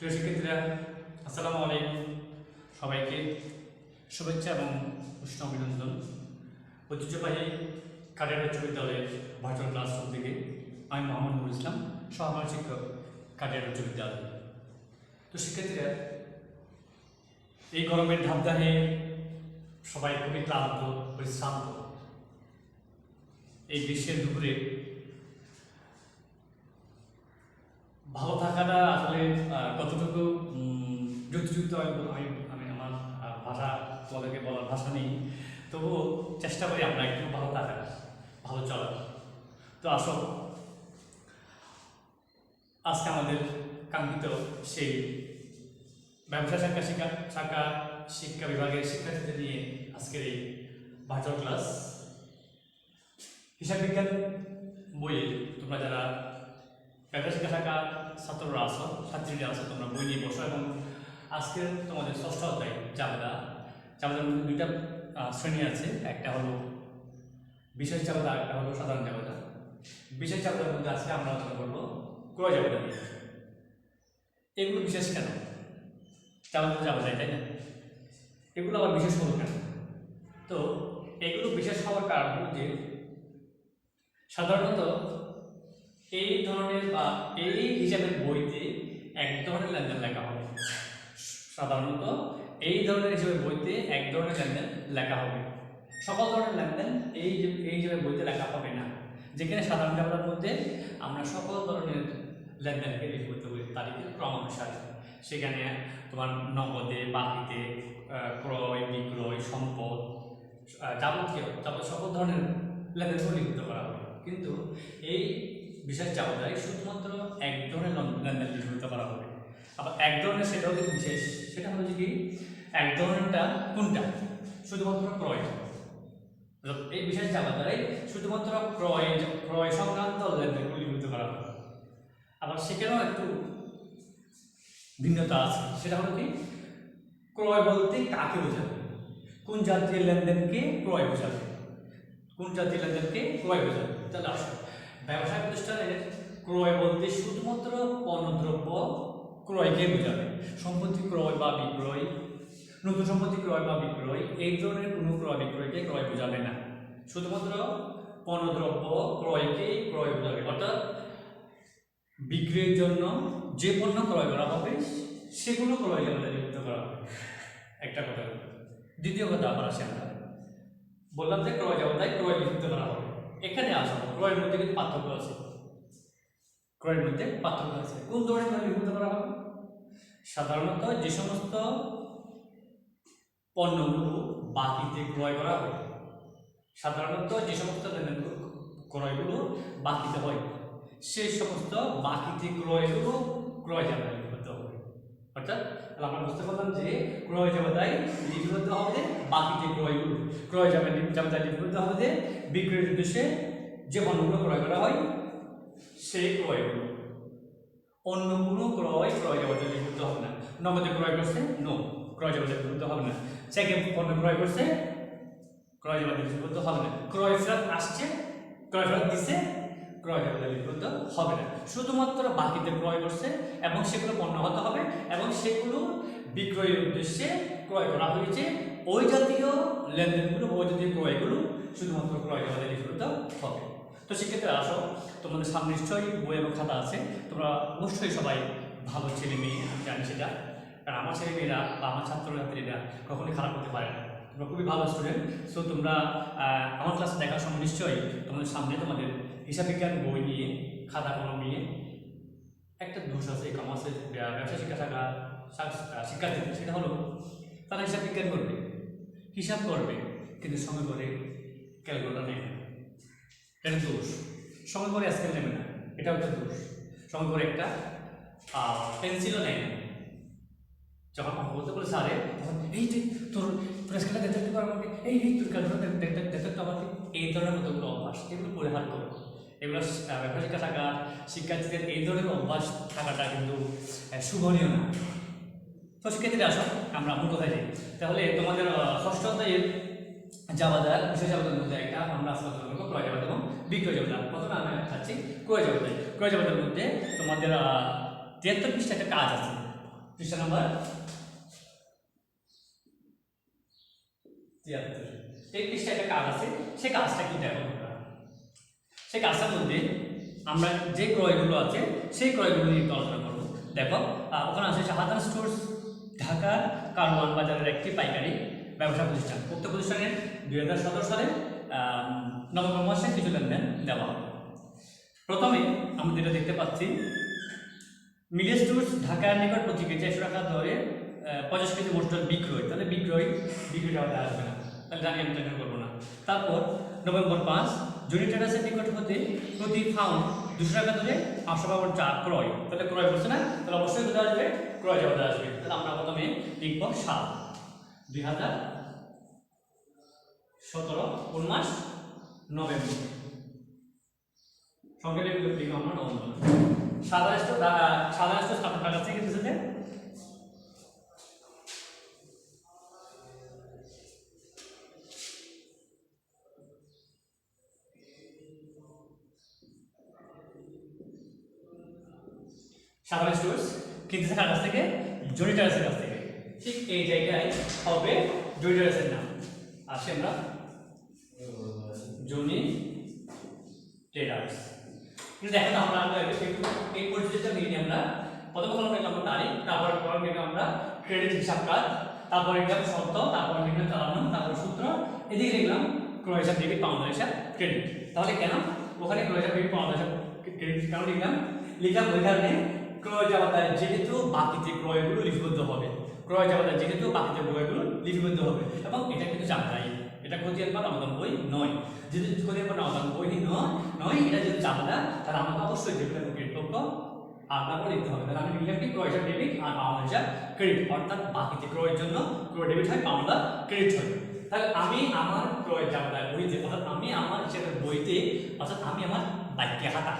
প্রিয় শিক্ষার্থীরা, আসসালামু আলাইকুম। সবাইকে শুভেচ্ছা এবং উষ্ণ অভিনন্দন। ঐতিহ্যবাহী কাটিয়ার উচ্চ বিদ্যালয়ের ভার্চুয়াল ক্লাসরুম থেকে আমি মোহাম্মদ নুরুল ইসলাম, সহকারী শিক্ষক, কাটিয়ার উচ্চ বিদ্যালয়। তো শিক্ষার্থীরা, এই গরমের ধাপদাহে সবাই খুবই ক্লান্ত, পরিশ্রান্ত। এই গ্রীষ্মের দুপুরে ভালো থাকাটা আসলে কতটুকু যুক্তিযুক্ত আমি আমি আমার ভাষা তোমাদেরকে বলার ভাষা নেই, তবুও চেষ্টা করি আমরা একটু ভালো থাকার, ভালো চলার। তো আসো, আজকে আমাদের কাঙ্ক্ষিত সেই ব্যবসা শাখা শিক্ষা বিভাগের শিক্ষার্থীদের নিয়ে আজকের এই ভার্চুয়াল ক্লাস। হিসাব বিজ্ঞান বইয়ে তোমরা যারা ব্যবসা শিক্ষা শাখা ছাত্ররা আছো, ছাত্রীরা আছো, তোমরা বই নিয়ে বসো এবং আজকের তোমাদের ষষ্ঠ অধ্যায় জাবেদার মধ্যে দুইটা শ্রেণী আছে। একটা হলো বিশেষ জাবেদা, একটা হলো সাধারণ জাবেদা। বিশেষ জাবেদার মধ্যে আজকে আমরা আলোচনা করবো ক্রয় জাবেদা নিয়ে। এগুলো বিশেষ কেন? জাবেদায়, তাই না? এগুলো আবার বিশেষ হলো কেন? তো এগুলো বিশেষ হওয়ার কারণ হলো যে সাধারণত এই ধরনের বা এই হিসাবের বইতে এক ধরনের লেনদেন লেখা হবে। সাধারণত এই ধরনের হিসাবের বইতে এক ধরনের লেনদেন লেখা হবে। সকল ধরনের লেনদেন এই হিসাবের বইতে লেখা হবে না। যেখানে সাধারণ জাবেদার মধ্যে আমরা সকল ধরনের লেনদেনকে লিপিবদ্ধ করি তারিখের ক্রম অনুসারে। সেখানে তোমার নগদে, বাকিতে, ক্রয় বিক্রয়, সম্পদ, যাবতীয় সকল ধরনের লেনদেনগুলো লিপিবদ্ধ করা হবে। কিন্তু এই বিশেষ জাবেদায় শুধুমাত্র এক ধরনের লেনদেন লিপিবদ্ধ করা হবে। আবার এক ধরনের সেটা হচ্ছে বিশেষ, সেটা হলো যে কি এক ধরনেরটা কোনটা? শুধুমাত্র ক্রয়। এই বিশেষ জাবেদায় শুধুমাত্র ক্রয় সংক্রান্ত লেনদেনগুলো লিপিবদ্ধ করা হবে। আবার সেখানেও একটু ভিন্নতা আছে। সেটা হলো কি ক্রয় বলতে কাকে বোঝাবে, কোন জাতীয় লেনদেনকে ক্রয় বোঝাবে, কোন জাতীয় লেনদেনকে ক্রয় বোঝাবে। তাহলে আসলে ব্যবসায় প্রতিষ্ঠানের ক্রয় বলতে শুধুমাত্র পণ্যদ্রব্য ক্রয়কে বোঝাবে। সম্পত্তি ক্রয় বা বিক্রয়, নতুন সম্পত্তি ক্রয় বা বিক্রয়, এই ধরনের কোনো ক্রয় বিক্রয়কে ক্রয় বোঝাবে না। শুধুমাত্র পণ্যদ্রব্য ক্রয়কে ক্রয় বোঝাবে। অর্থাৎ বিক্রির জন্য যে পণ্য ক্রয় করা হবে সেগুলো ক্রয় জাবেদায় লিপিবদ্ধ করা হবে। একটা কথা। দ্বিতীয় কথা আবার আসে, আমরা বললাম যে ক্রয় জাবেদায় ক্রয় লিপিবদ্ধ করা হবে। এখানে আসো, ক্রয়ের মধ্যে কিন্তু পার্থক্য আছে। ক্রয়ের মধ্যে পার্থক্য আছে। কোন ধরনের ক্রয় লিপিবদ্ধ করা হবে? সাধারণত যে সমস্ত পণ্যগুলো বাকিতে ক্রয় করা হয়, সাধারণত যে সমস্ত ক্রয়গুলো বাকিতে হয়, সেই সমস্ত বাকিতে ক্রয়গুলো ক্রয় জাবেদায় লিপিবদ্ধ হবে। অর্থাৎ আমরা বুঝতে পারলাম যে ক্রয় জাবেদায় লিপিবদ্ধ হবে বাকিতে ক্রয়গুলো, ক্রয় জাবেদায় লিপিবদ্ধ হবে যে বিক্রয়ের উদ্দেশ্যে যে পণ্যগুলো ক্রয় করা হয় সেই ক্রয়গুলো। অন্য কোনো ক্রয় জাবেদায় লিপিবদ্ধ হবে না। নগদে ক্রয় করছে, ক্রয় জাবেদায় লিপিবদ্ধ হবে না। চেকে পণ্য ক্রয় করছে, ক্রয় জাবেদায় লিপিবদ্ধ হবে না। ক্রয় ফেরত আসছে, ক্রয় ফেরত দিচ্ছে, ক্রয় জাবেদায় লিপিবদ্ধ হবে না। শুধুমাত্র বাকিতে ক্রয় করছে এবং সেগুলো পণ্য হতে হবে এবং সেগুলো বিক্রয়ের উদ্দেশ্যে ক্রয় করা হয়েছে, ওই জাতীয় লেনদেনগুলো, ওই জাতীয় ক্রয়গুলো শুধুমাত্র ক্রয় জাবেদায় লিপিবদ্ধ হবে। তো সেক্ষেত্রে আসো, তোমাদের সামনে নিশ্চয়ই বই এবং খাতা আছে। তোমরা অবশ্যই সবাই ভালো ছেলে মেয়ে, আমি জানি সেটা, কারণ আমার ছেলে মেয়েরা বা আমার ছাত্রছাত্রীরা কখনোই খারাপ করতে পারে না। তোমরা খুবই ভালো স্টুডেন্ট। সো তোমরা আমার ক্লাস দেখার সময় নিশ্চয়ই তোমাদের সামনে তোমাদের হিসাব বিজ্ঞান বই নিয়ে, খাতা কলম নিয়ে একটা দোষ আছে কমার্সের ব্যবসা শিক্ষা শাখা শিক্ষার্থীদের। সেটা হলো তারা হিসাব বিজ্ঞান করবে, হিসাব করবে, কিন্তু সঙ্গে করে ক্যালকুলেটর নেয় না। এটা দোষ। সঙ্গে করে স্কেল নেবে না, এটাও একটা দোষ। সঙ্গে করে একটা পেন্সিলও নেয় না। যখন বলতে বলে স্যারে, তখন এই যে তোর স্কেলটা দেখতে পারো আমাকে, এই তোর ক্যালকুলেটর দেখতে তো আমাকে, এই ধরনের কতগুলো অভ্যাস এগুলো পরিহার করো। এগুলো ব্যবসা শিক্ষা শাখা শিক্ষার্থীদের এই ধরনের অভ্যাস থাকাটা কিন্তু শুভনীয় না। তো শিক্ষার্থীরা আসো, আমরা মূল কথায় যাই। তাহলে তোমাদের ষষ্ঠ অধ্যায়ের জাবেদার বিশেষ জাবেদার মধ্যে একটা আমরা আলোচনা করবো ক্রয় জাবেদা এবং বিক্রয় জাবেদা। প্রথমে আমি চাচ্ছি ক্রয় জাবেদায়। ক্রয় জাবেদার মধ্যে তোমাদের 73 পৃষ্ঠা একটা কাজ আছে। পৃষ্ঠা নাম্বার 73। এই পৃষ্ঠায় একটা কাজ আছে, সেই কাজটা কি দেখো তোমরা। সেই কাজটার মধ্যে আমরা যে ক্রয়গুলো আছে সেই ক্রয়গুলো নিয়ে একটু আলোচনা করবো। দেখো ওখানে আছে শাহাদাত স্টোর্স ঢাকা কারওয়ান বাজারের একটি পাইকারি ব্যবসা প্রতিষ্ঠান। উক্ত প্রতিষ্ঠানের 2017 সালে নভেম্বর মাসে কিছু লেনদেন দেওয়া হবে। প্রথমে আমরা যেটা দেখতে পাচ্ছি, মিডিয়া স্টোর্স ঢাকার নিকট প্রতি কেজি 100 টাকা দরে 50 কেজি মোটর বিক্রয়, তাহলে বিক্রয়টা আসবে না, তাহলে জানি আমি টেনশন করবো না। তারপর নভেম্বর 5 জুনি ট্রেডার্সের নিকট হতে প্রতি পাউন্ড 200 টাকা দরে 500 পাউন্ড চা ক্রয়, তাহলে ক্রয় করছে না, তাহলে অবশ্যই কোথায় আসবে, ক্রয় যাওয়াটা আসবে। তাহলে আমরা প্রথমে লিখব 7 2017 কোন মাস, নভেম্বর, সঙ্গে লিখব আমরা নভেম্বর। সাধারণ স্টোর আপনার কাছে থেকে দিয়েছে সাধারণ স্টোর্স কিনতেছে কার কাছ থেকে, জনি ট্রেডার্সের কাছ থেকে। ঠিক এই জায়গায় হবে জনি ট্রেডার্সের নাম, আসে আমরা জনি ট্রেডার্স। কিন্তু এখন আমরা এই পরিচিতিটা নিয়ে আমরা প্রথম কলম লিখলাম তারিখ, তারপর কলম লিখলাম আমরা ক্রেডিট হিসাব কাজ, তারপর লিখলাম শর্ত, তারপর লিখলাম চালানো, তারপর সূত্র, এদিকে লিখলাম ক্রয় হিসাব ডেবিট, পাউন্ড হিসাব ক্রেডিট। তাহলে কেন ওখানে ক্রয় হিসাব ডেবিট, পাউন্ড হিসাব ক্রেডিট কেন লিখলাম ওই কারণে ক্রয় যাওয়াটায় যেহেতু বাকিতে ক্রয়গুলো লিপিবদ্ধ হবে, ক্রয় যাওয়াটায় যেহেতু বাকিতে ক্রয়গুলো লিপিবদ্ধ হবে, এবং এটা কিন্তু জানতাই, এটা খতিয়ান বা নগদ বই নয়। যদি খতিয়ান বা নগদ বই নয়, এটা যদি জানতা তাহলে আমাকে অবশ্যই যেগুলো কর্তৃপক্ষ আপনাকে লিখতে হবে। তাহলে আমি লিখলাম কি ক্রয় হিসাব ডেবিট আর পাউন্ড হিসাব ক্রেডিট, অর্থাৎ বাকিতে ক্রয়ের জন্য ক্রয় ডেবিট হয়, পাউন্ড ক্রেডিট হয়। তাহলে আমি আমার ক্রয় যাওয়াটায় বইতে, অর্থাৎ আমি আমার হিসাবের বইতে, অর্থাৎ আমি আমার বাক্যে খাতা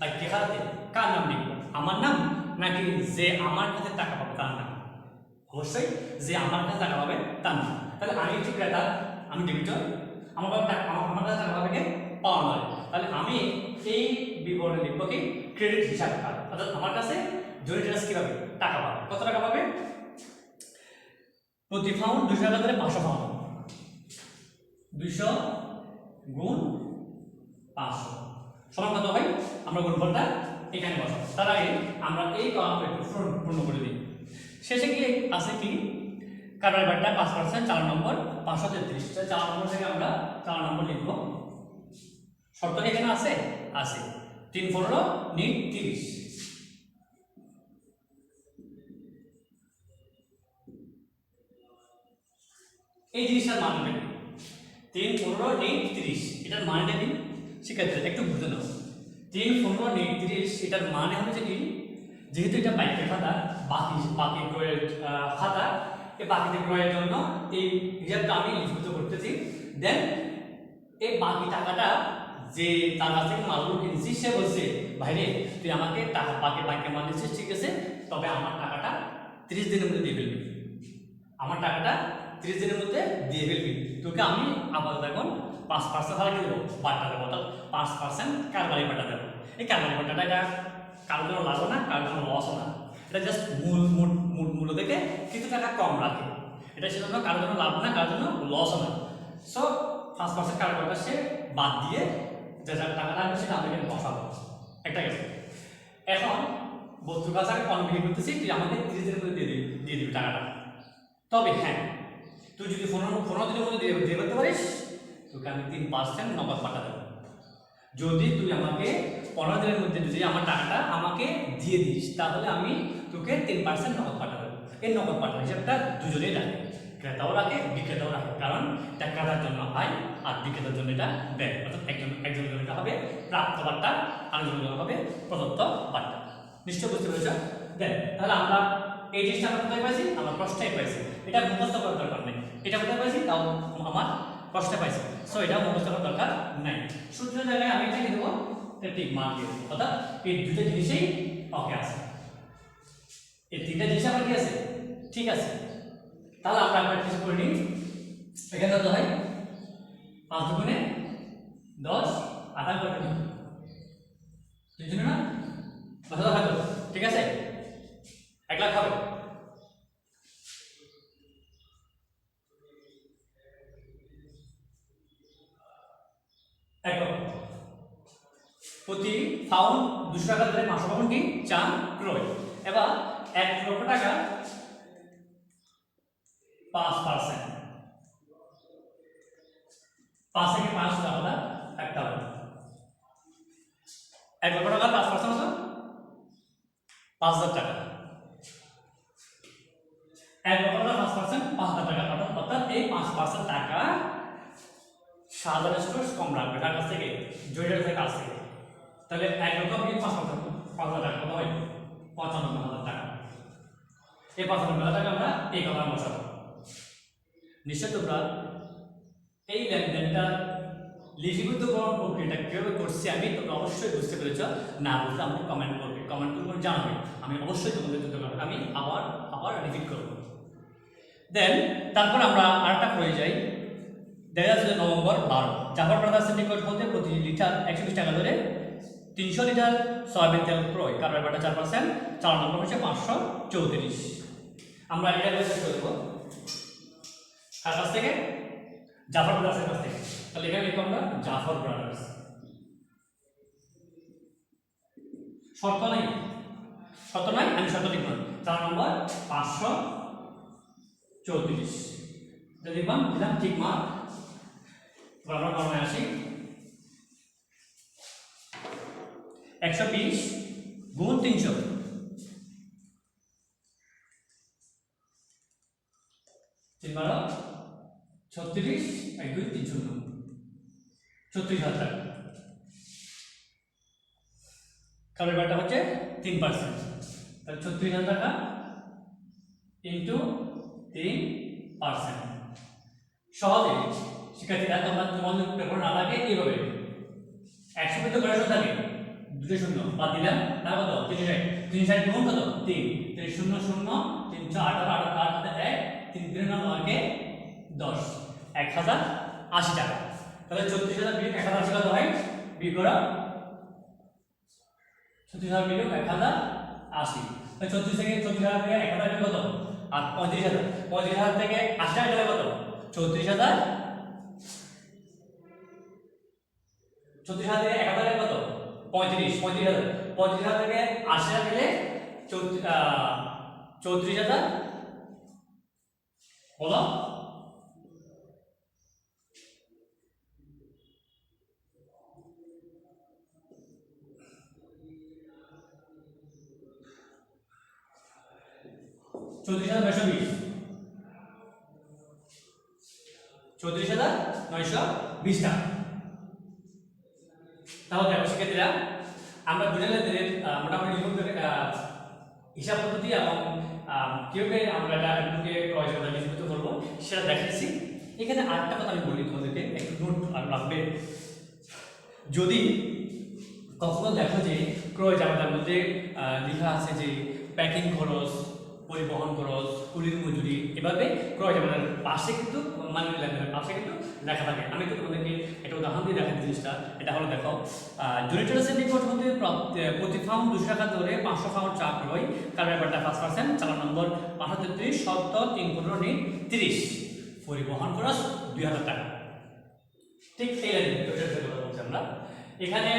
বাক্যে খাতাতে কার নাম লিখবো, আমার নাম নাকি যে আমার কাছে টাকা পাবে তার নাম? অবশ্যই যে আমার কাছে টাকা পাবে তার নাম। তাহলে আমি হচ্ছে ক্রেতা, আমি ডেবিটর, আমার কাছে টাকা পাবে কে, পাওয়া নয়। তাহলে আমি এই বিবরণে লিখবো কি ক্রেডিট হিসাব কাজ, অর্থাৎ আমার কাছে জনি ট্রেডার্স কি পাবে, টাকা পাবে। কত টাকা পাবে? প্রতি পাউন্ড 200 টাকা ধরে 500 পাউন্ড, 200 গুণ 500 সমান কত হয়? আমরা গুণফলটা এখানে বসাবো। তার আগে আমরা এই কলামটা একটু পূর্ণ করে দিই। শেষে কি আছে কি, কারবার বারটা 5%, 4 নম্বর 533, 4 নম্বর থেকে আমরা 4 নম্বর লিখব। শর্ত এখানে আছে 3 15 নিট 30। এই জিনিসটার মানটা কি? 3 15 নিট 30, এটার মানটা কি শিক্ষার্থীরা একটু বুঝে নাও। 3 15 নিট 30 এটার মানে হচ্ছে কি, যেহেতু এটা বাইকের খাতা, বাকি ক্রয়ের খাতা, এই বাকিতে ক্রয়ের জন্য এই হিসাবটা আমি লিপিবদ্ধ করতেছি। দেন এই বাকি টাকাটা যে তার কাছ থেকে মালগুলো কিনছি, সে বলছে ভাইরে তুই আমাকে টাকা বাকি মাল দিচ্ছিস, ঠিক আছে, তবে আমার টাকাটা 30 দিনের মধ্যে দিয়ে ফেলবি, আমার টাকাটা 30 দিনের মধ্যে দিয়ে ফেলবি। তোকে আমি আপাতত এখন 5% ভাড়া কি দেবো, বাট্টা দেবো, অর্থাৎ 5% কারবারি বাট্টা দেবো। এই কারবারি বাট্টাটা এটা কারোর জন্য লাভও না, কারোর জন্য লসও না, এটা জাস্ট মূল্য থেকে কিছু টাকা কম রাখে। এটা সেজন্য কারোর জন্য লাভ না, কারোর জন্য লসও না। সো 5% কারবারটা সে বাদ দিয়ে যে টাকাটা আমি সেটা আমি এখানে বসাবো, একটা গেছে। এখন বস্তুর কাছে আমি কনভিনিয়েন্ট করতেছি, তুই আমাকে 30 দিনের মধ্যে দিয়ে দিবি টাকাটা। তবে হ্যাঁ, তুই যদি 15 দিনের মধ্যে দিয়ে করতে পারিস, তোকে আমি 3% নগদ পাঠা দেবো। যদি তুই আমাকে 15 দিনের মধ্যে যদি আমার টাকাটা আমাকে দিয়ে দিস, তাহলে আমি তোকে 3% নগদ পাঠা দেবো। এই নগদ পাঠা হিসাবটা দুজনেই রাখে, ক্রেতাও রাখে, বিক্রেতাও রাখে, কারণ এটা ক্রেতার জন্য আয় আর বিক্রেতার জন্য এটা ব্যয়। অর্থাৎ একজনের জন্য এটা হবে প্রাপ্ত বার্তা, আরেকজনের জন্য হবে প্রদত্ত বার্তা। নিশ্চয় বুঝতে পেরেছ? দেন তাহলে আমরা এই জিনিসটা আমরা কোথায় পাইছি, আমার প্রশ্নেই পাইছি। এটা মুখস্থ করার দরকার নেই, এটা কোথায় পাইছি তাও আমার প্রশ্নে পাইছি। সো এটা মুখস্থ করার দরকার নাই। সূত্রের জায়গায় আমি এটা লিখব ঠিক মান দিয়ে, অর্থাৎ এই দুটো জিনিসই ওকে আছে, এই তিনটা জিনিস আমার কি আছে, ঠিক আছে। তাহলে আমরা প্র্যাকটিস করে নিই। এখানে কত হয়, 5 দুগুণে 10, আধা কত দুজনে না, ঠিক আছে। প্রতি পাউন্ড 200 টাকা ধরে 500 পাউন্ড কি চাল ক্রয়। এবার 1 লক্ষ টাকা 5%, 5 থেকে 5 টাকা একটা হবে। 1 লক্ষ টাকা 5% হতো 5000 টাকা। 1 লক্ষ টাকা 5% 5000 টাকা, অর্থাৎ এই 5% টাকা সাধারণ স্টোর কম রাখবে তার কাছ থেকে, জয়ের কাছ থেকে। তাহলে 1 লক্ষ কি 5% 5000 টাকা কত হয় 95000 টাকা। এই 95000 টাকা আমরা এই কলাম বসাবো। নিশ্চয় তোমরা এই লেনদেনটা লিপিবদ্ধকরণ প্রক্রিয়াটা কিভাবে করছি আমি তোমরা অবশ্যই বুঝতে পেরেছ। না বুঝলে আমাকে কমেন্ট করবে, কমেন্ট করে জানাবে, আমি অবশ্যই তোমাদের যুদ্ধ করবো, আমি আবার রিপিট করবো। দেন তারপর আমরা আরেকটা করে যাই। দেখা যাচ্ছে নভেম্বর 12 জাফর ব্রাদার্সের নিকট হতে প্রতি লিটার 120 টাকা ধরে 300 লিটার সয়াবিন তেল ক্রয়, কার্বন বাটা 4%, চালান নম্বর হচ্ছে 534। আমরা এটা চেষ্টা করব কার কাছ থেকে, জাফর ব্রাদার্সের কাছ থেকে। তাহলে এখানে লিখব আমরা জাফর ব্রাদার্স। শর্ত নাই আমি শর্ত লিখব, চালান নম্বর 534 লিখলাম, দিলাম ঠিক মার্ক। আমরা কর্মে আসি। 120 গুণ 300 36 1 2 3 0 34000 টাকা। কারণ ব্যাপারটা হচ্ছে 3%, তাহলে 34000 টাকা ইন্টু 3%। সহজে শিক্ষার্থীরা তোমরা তোমাদের পেপার না লাগে এইভাবে 100 তো করে থাকে, দুটো শূন্য বাদ দিলাম, তার কত 360 গুণ কত 3 3 0 0 318 8 1 3 3 9 কে 10 1080 টাকা। তাহলে 34000 বিয়োগ 1080 কত হয়, বিয়োগ করা 34000 বিয়োগ 1080। তাহলে 34 থেকে 34000 থেকে 1000 কত আর 35000 থেকে 80 টাকা গেলে কত 34000 থেকে 1000 কত 35000 থেকে 80 গেলে 34000 বলো। চৌত্রিশ হাজার 920 টাকা। তাহলে দেখো শিক্ষার্থীরা আমরা দুজনের মোটামুটি হিসাব পদ্ধতি এবং কিভাবে আমরা এটা ক্রয় লিপিবদ্ধ করবো সেটা দেখাচ্ছি। এখানে আরেকটা কথা আমি বলি তোমাদেরকে, একটু নোট রাখবে। যদি কখনো দেখো যে ক্রয় জামাটার মধ্যে লেখা আছে যে প্যাকিং খরচ, পরিবহন খরচ, কুলির মজুরি, এভাবে ক্রয় জামাটার পাশে কিন্তু মানে লেনদেনের পাশে কিন্তু লেখা থাকে। আমি তো তোমাদেরকে একটা উদাহরণ দিয়ে দেখাই জিনিসটা। এটা হলো দেখো, জুনিটরাসের নিকট হতে প্রতি পাউন্ড 200 টাকা ধরে 500 পাউন্ড চা ক্রয়, কার্বন বাটা 5%, চালান নম্বর 533, শর্ত 3/15 পরিবহন খরচ 2000 টাকা। ঠিক এই কথা বলছি আমরা। এখানে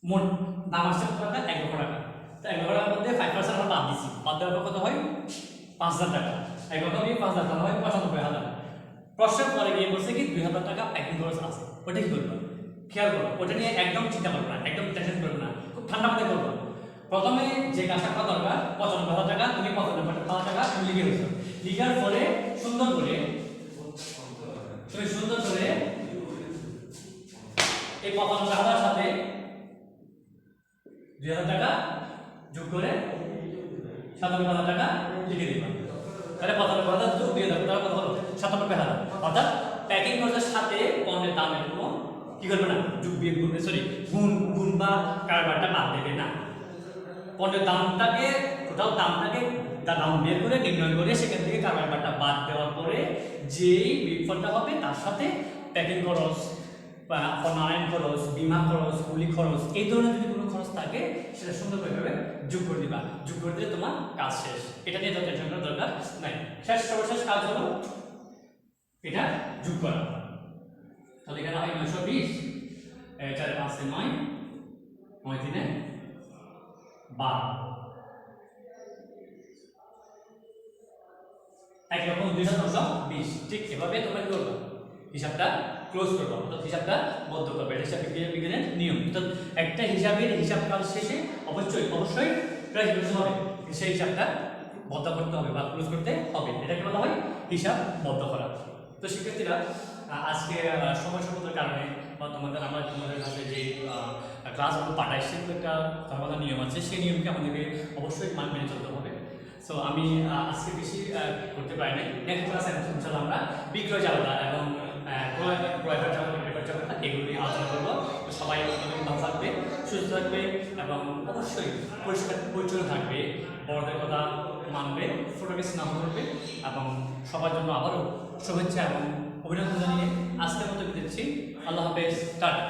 মোট দাম আসছে কত টাকা 1 লক্ষ টাকা। তো 1 লক্ষ টাকার মধ্যে 5% আমরা বাদ দিচ্ছি, বাদ দেওয়ার পর কত হয় 5000 টাকা। 1 লক্ষ দিয়ে 5000 টাকা হয় 95000। প্রশ্নের পরে গিয়ে বলছে কি 2000 টাকা প্যাকিং খরচ আছে, ওটা কি করবে খেয়াল করো, ওটা নিয়ে একদম চিন্তা করবে না, একদম টেনশন করবে না, খুব ঠান্ডা মাথায় করবে। প্রথমে যে কাজটা করা দরকার 95000 টাকা, তুমি 95000 টাকা তুমি লিখে দিচ্ছ। লিখার পরে সুন্দর করে এই 95000 সাথে 2000 টাকা যোগ করে 97000 টাকা লিখে দিবা। তাহলে 95000 যোগ 2000 টাকা কত হলো 97000। অর্থাৎ প্যাকিং খরচের সাথে পণ্যের দামের কোনো কি করবে না, যোগ বিয়োগ করবে, সরি গুণ বা কারবারটা বাদ দেবে না। পণ্যের দামটাকে টোটাল দামটাকে দাম বের করে নির্ণয় করে সেখান থেকে কারবারটা বাদ দেওয়ার পরে যেই বিফলটা হবে তার সাথে প্যাকিং খরচ বা অনলাইন খরচ, বীমা খরচ, কুলি খরচ, এই ধরনের যদি কোনো খরচ থাকে সেটা সুন্দরভাবে যোগ করে দিবা। যোগ করে দিলে তোমার কাজ শেষ। এটা নিয়ে তো টেনশন করার দরকার নাই। সর্বশেষ কাজ হলো এটা যোগ করা। তাহলে এখানে হয় 920, 4 5 9 9 3 12। একরকম 220। ঠিক এভাবে তোমরা কি করবে, হিসাবটা ক্লোজ করবে, অর্থাৎ হিসাবটা বদ্ধ করবে। এটা হিসাব বিজ্ঞানের নিয়ম। অর্থাৎ একটা হিসাবের হিসাবকাল শেষে অবশ্যই প্রায় হিসাব হবে, সেই হিসাবটা বদ্ধ করতে হবে বা ক্লোজ করতে হবে। এটাকে বলা হয় হিসাব বদ্ধ করা। তো শিক্ষার্থীরা, আজকে সময় স্বল্পতার কারণে বা তোমাদের কাছে যে ক্লাসগুলো পাঠাই, সেগুলো একটা কথা নিয়ম আছে, সেই নিয়মকে আমাদেরকে অবশ্যই মেনে চলতে হবে। সো আমি আজকে বেশি করতে পারি নাই। নেক্সট ক্লাসে ইনশাআল্লাহ আমরা বিক্রয় জালতা এবং ক্রয় জালতা এগুলি আলোচনা করবো। তো সবাই ভালো থাকবে, সুস্থ থাকবে এবং অবশ্যই পরিষ্কার পরিচ্ছন্ন থাকবে, বড়দের কথা মানবে, ছোটকে স্নান করবে এবং সবার জন্য আবারও শুভেচ্ছা এবং অভিনন্দন জানিয়ে আজকের মতো বিদায় দিচ্ছি। আল্লাহ হাফেজ, টাটা।